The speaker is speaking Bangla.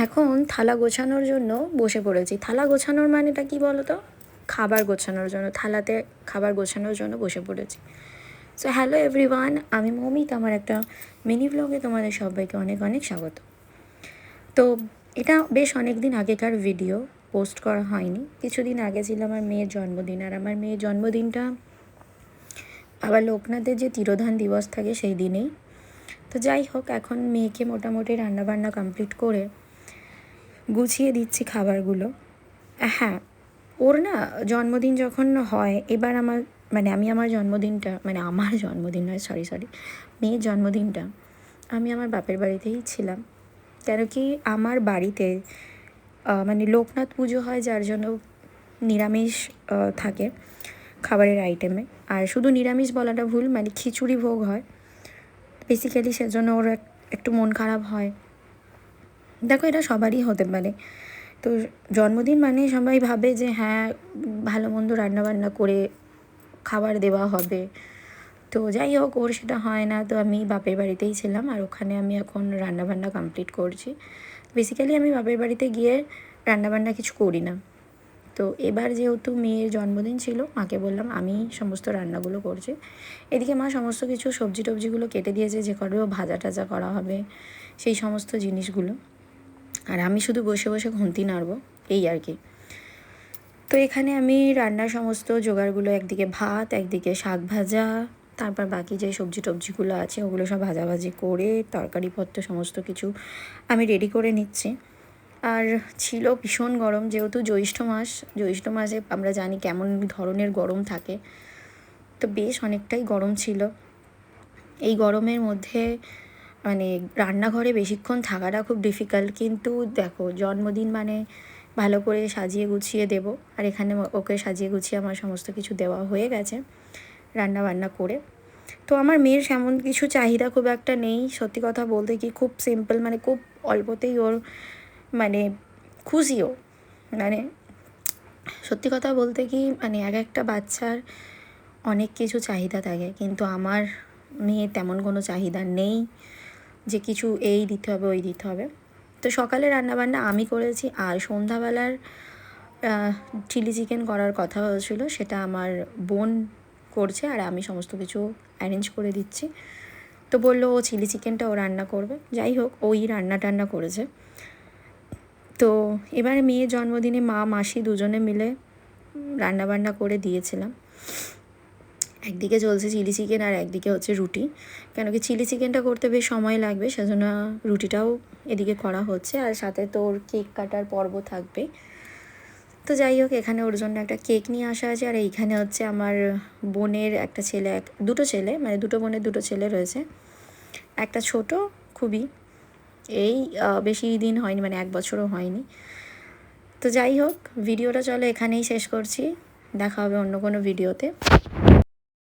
এখন থালা গোছানোর জন্য বসে পড়েছি। থালা গোছানোর মানেটা কী বলো তো? খাবার গোছানোর জন্য, থালাতে খাবার গোছানোর জন্য বসে পড়েছি। সো হ্যালো এভরিওয়ান, আমি মৌমিতা। আমার একটা মিনি ব্লগে তোমাদের সবাইকে অনেক অনেক স্বাগত। তো এটা বেশ অনেক দিন আগেকার ভিডিও, পোস্ট করা হয়নি। কিছুদিন আগে ছিল আমার মেয়ের জন্মদিন, আর আমার মেয়ের জন্মদিনটা আবার লোকনাথের যে তিরোধান দিবস থাকে সেই দিনেই। তো যাই হোক, এখন মেয়েকে মোটামুটি রান্নাবান্না কমপ্লিট করে গুছিয়ে দিচ্ছি খাবারগুলো। হ্যাঁ, ওর না জন্মদিন যখন হয়, এবার আমি আমার জন্মদিনটা, আমার জন্মদিন নয়, সরি, মেয়ের জন্মদিনটা আমি আমার বাপের বাড়িতেই ছিলাম। কেন কি আমার বাড়িতে লোকনাথ পুজো হয়, যার জন্য নিরামিষ থাকে খাবারের আইটেমে। আর শুধু নিরামিষ বলাটা ভুল, খিচুড়ি ভোগ হয় বেসিক্যালি, সেজন্য ওর একটু মন খারাপ হয়। দেখো, এটা সবারই হতে পারে। তো জন্মদিন মানে সবাই ভাবে যে হ্যাঁ, ভালো মন্দ রান্নাবান্না করে খাবার দেওয়া হবে। তো যাই হোক, ওর সেটা হয় না। তো আমি বাপের বাড়িতেই ছিলাম, আর ওখানে আমি এখন রান্নাবান্না কমপ্লিট করছি। বেসিক্যালি আমি বাপের বাড়িতে গিয়ে রান্নাবান্না কিছু করি না। তো এবার যেহেতু মেয়ের জন্মদিন ছিল, মাকে বললাম আমি সমস্ত রান্নাগুলো করছি। এদিকে মা সমস্ত কিছু সবজি টবজিগুলো কেটে দিয়েছে, যে করেও ভাজা টাজা করা হবে সেই সমস্ত জিনিসগুলো। আর আমি শুধু বসে বসে খুন্তি নাড়ব, এই আর কি। তো এখানে আমি রান্নার সমস্ত জোগাড়গুলো, একদিকে ভাত, একদিকে শাক ভাজা, তারপর বাকি যে সবজি টবজিগুলো আছে ওগুলো সব ভাজাভাজি করে তরকারিপত্র সমস্ত কিছু আমি রেডি করে নিচ্ছি। আর ছিল ভীষণ গরম, যেহেতু জ্যৈষ্ঠ মাসে আমরা জানি কেমন ধরনের গরম থাকে। তো বেশ অনেকটাই গরম ছিল। এই গরমের মধ্যে রান্নাঘরে বেশিক্ষণ থাকাটা খুব ডিফিকাল্ট। কিন্তু দেখো, জন্মদিন ভালো করে সাজিয়ে গুছিয়ে দেব। আর এখানে ওকে সাজিয়ে গুছিয়ে আমার সমস্ত কিছু দেওয়া হয়ে গেছে রান্না বান্না করে। তো আমার মেয়ের সেমন কিছু চাহিদা খুব একটা নেই, সত্যি কথা বলতে কি। খুব সিম্পল, খুব অল্পতেই ওর খুশিও। সত্যি কথা বলতে কি, এক একটা বাচ্চার অনেক কিছু চাহিদা থাকে, কিন্তু আমার মেয়ে তেমন কোনো চাহিদা নেই যে কিছু এই দিতে হবে ওই দিতে হবে। তো সকালে রান্নাবান্না আমি করেছি, আর সন্ধ্যাবেলার চিলি চিকেন করার কথা হয়েছিল, সেটা আমার বোন করছে, আর আমি সমস্ত কিছু অ্যারেঞ্জ করে দিচ্ছি। তো বললো ও চিলি চিকেনটা ও রান্না করবে। যাই হোক, ওই রান্না টান্না করেছে। তো এবারে মেয়ের জন্মদিনে মা মাসি দুজনে মিলে রান্নাবান্না করে দিয়েছিলাম। একদিকে চলছে চিলি চিকেন, আর একদিকে হচ্ছে রুটি। কেন কি, চিলি চিকেনটা করতে বেশ সময় লাগবে, সেজন্য রুটিটাও এদিকে করা হচ্ছে। আর সাথে তো ওর কেক কাটার পর্ব থাকবে। তো যাই হোক, এখানে ওর জন্য একটা কেক নিয়ে আসা আছে। আর এইখানে হচ্ছে আমার বোনের একটা ছেলে, দুটো ছেলে, দুটো বোনের দুটো ছেলে রয়েছে। একটা ছোট খুবই, এই বেশি দিন হয়নি, 1 বছরও হয়নি। তো যাই হোক, ভিডিওটা চলো এখানেই শেষ করছি। দেখা হবে অন্য কোনো ভিডিওতে।